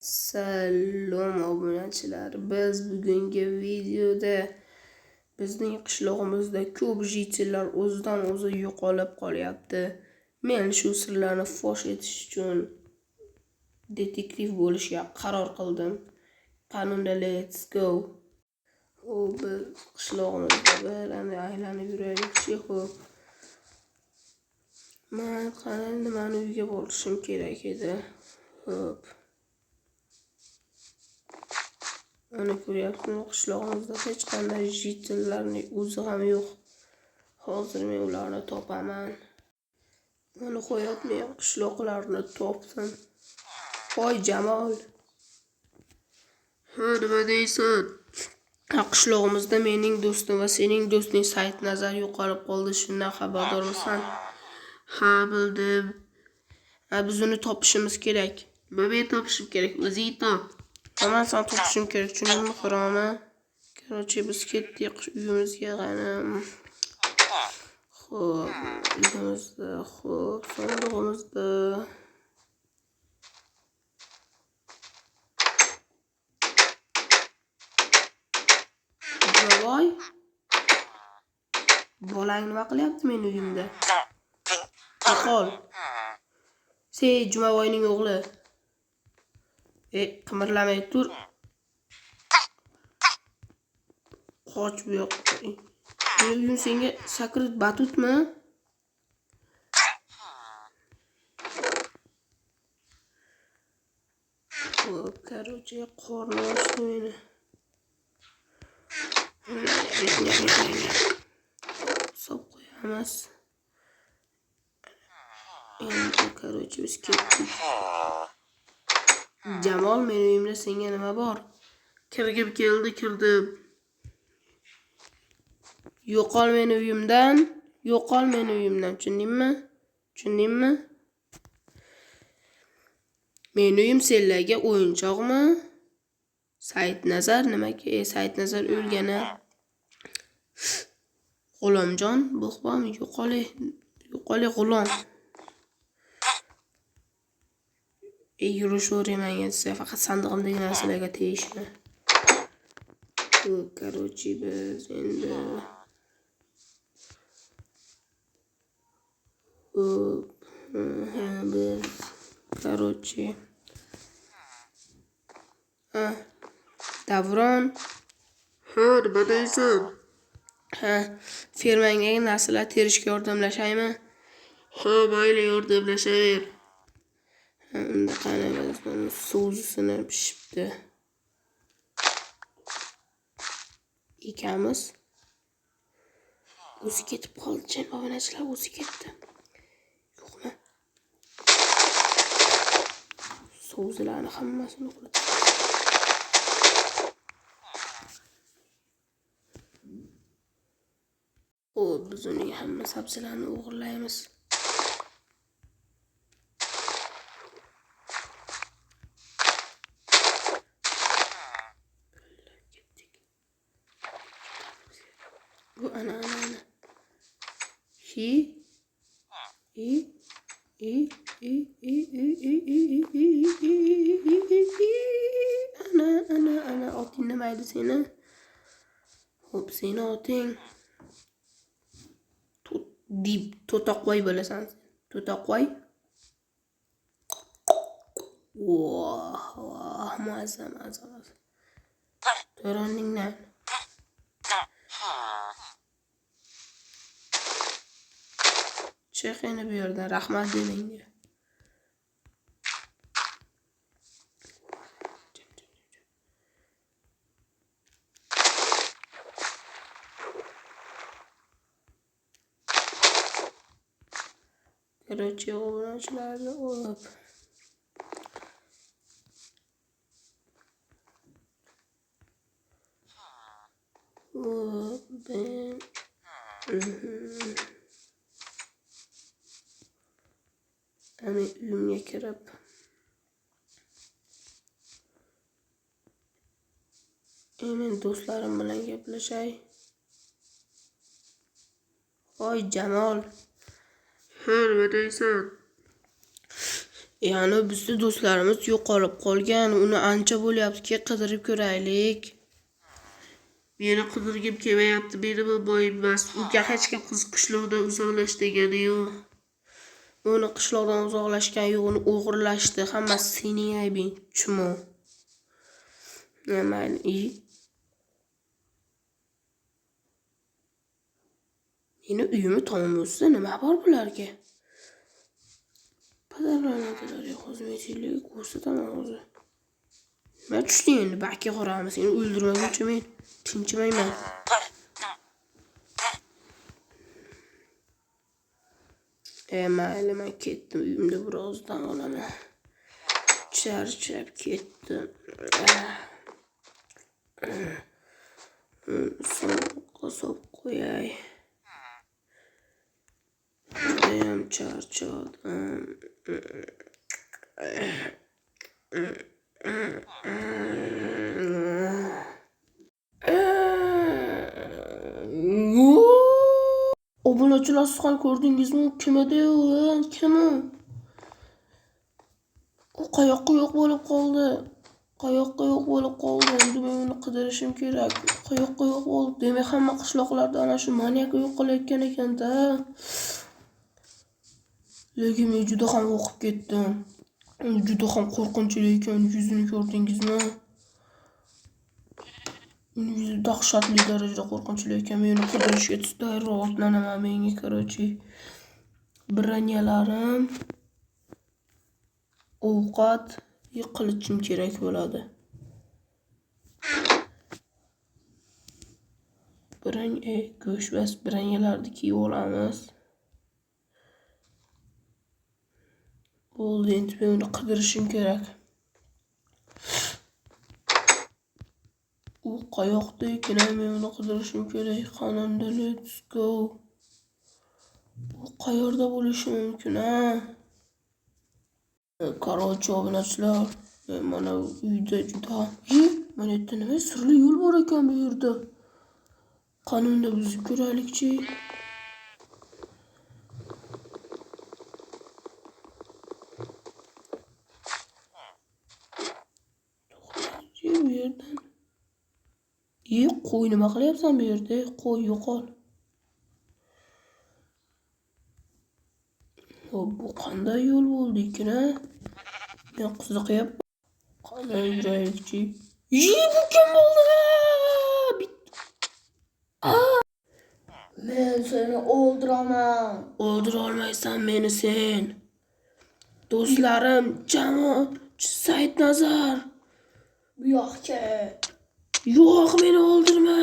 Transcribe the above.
Salom obunachilar. Biz bugungi videoda bizning qishlog'imizda ko'p jitillar o'zidan o'zi yo'qolib qolyapti. Men shu sirlarni fosh etish uchun detektiv bo'lishga qaror qildim. Qanunda let's go. Biz qishlog'imizda bir aylanib yuraylik. Xo'p. Men qanday nimani uyga borishim kerak edi. Xo'p. Ana ko'ryapsizmi, qishlog'imizda hech qanday jitillarning o'zi ham yo'q. Hozir men ularni topaman. Mana qo'yapman, qishloqlarni topdim. Voy Jamol. Nima deysan? Qishlog'imizda mening do'stim va sening do'sting Saidnazar yo'qolib qoldi. Shundan xabardormisan? Ha, bildim. Biz uni topishimiz kerak. Men topishim kerak, o'zing top. Men sen topishim kerak, tushundingmi, Xirona? Короче, biz ketdik uyimizga g'anim. Xo'p, uyimizda, xo'p, sandig'imizda. Voy. Bolang nima qilyapti men uyimda? Yo'qol. Sen Jumavoyning o'g'li. Qimirlamay tur. Qoch bu yoqqa. Uyim senga sakrit batutmi? Xo'p, короче, qorni ochdi meni. Sop qo'yamiz. Endi короче biz ketdik. Jamol, men uyimda senga nima bor? Kirgib keldi, kirdim. Yo'qol meni uyimdan, yo'qol meni uyimdan, tushundingmi? Tushundingmi? Meni uyim senlarga o'yinchoqmi? Saidnazar nimaga? Saidnazar o'lgani. G'ulomjon, bo'xbam, yo'qol g'ulom. Yurishavermayman siz, faqat sandig'imdagi narsalarga tegishmi? Короче, biz endi biz короче Davron, nima deysan? Fermangdagi narsalar terishga yordamlashaymi? Mayli, yordamlashaver. Unda qani biz suvsini pishibdi. Ikamiz o'zi ketib qoldi, obunachilar, o'zi ketdi. Yo'qmi? Sovzilarni hammasini uxlatdi. Biz uning hamma sabzilarni o'g'irlaymiz. Bu ana. Ana oting nimaydi seni? Xo'p, seni oting to'taqvoy bo'lasan. To'taqvoy. Voh, mazza. To'rondingdan. Chiq endi bu yerdan, rahmat de menga. Короче, obunachilarni olib. Ana uyimga kirib. Men do'stlarim bilan gaplashay. Voy Jamol. Nima deysan? Yani bizning do'stlarimiz yo'qolib qolgan. Uni ancha bo'lyaptiki, qidirib ko'raylik. Meni qidirgim kelmayapti. Meni bu boymas. Unga hech kim qishloqdan uzoqlash degani yo'q. Uni qishloqdan uzoqlashgan yo'q, uni o'g'irlashdi. Hammasi sening aybing, chumo. Mayli. Meni uyimni tomon bo'lsa nima bor bularga? Padarlanadilar, xizmatchilik ko'rsataman o'zi. Nima tushding endi? Bakka qoramiz. Seni o'ldirmaguncha men tinchimayman. Mayli, men ketdim. Uyimda biroz dam olaman. Charchab ketdim. So'qqa solib qo'yay. Judayam charchadim. Obunachilar, siz ham ko'rdingizmi? Kim edi u? Kim u? U qayoqqa yo'q bo'lib qoldi? Endi men uni qidirishim kerak. Qayoqqa yo'q bo'ldi? Demak, hamma qishloqlarda ana shu manyak yo'q qilayotgan ekan-da. Lekin men juda ham o'qib ketdim. Juda ham qo'rqinchli ekan. Yuzini ko'rdingizmi? Uning yuzi dahshatli darajada qo'rqinchli ekan. Men uni qidirishga tayyor otlanaman. Menga qarochi branyalarim, ovqat, qilichim kerak bo'ladi. Go'sht branyalarni kiyib olamiz. Bo'ldi, endi men uni qidirishim kerak. U qayoqda ekan? Men uni qidirishim kerak. Qananda, let's go. U qayerda bo'lishi mumkin, ha? Qarochi obunachilar, mana uyda juda. Mana yerda nima sirli yo'l bor ekan bu yerda. Qanunda buzib ko'raylikchi. Bu yerdan. Qo'y nima qilyapsan bu yerda? Qo'y yo'qol. Bu qanday yo'l bo'ldi ekan, ha? Men qiziqyapman. Qanday yuraylikchi? Bu kim bo'ldi? Men seni o'ldiraman. O'ldira olmaysan meni sen. Do'stlarim, Saidnazar. Bu yoqqa. Yo'q, meni o'ldirma.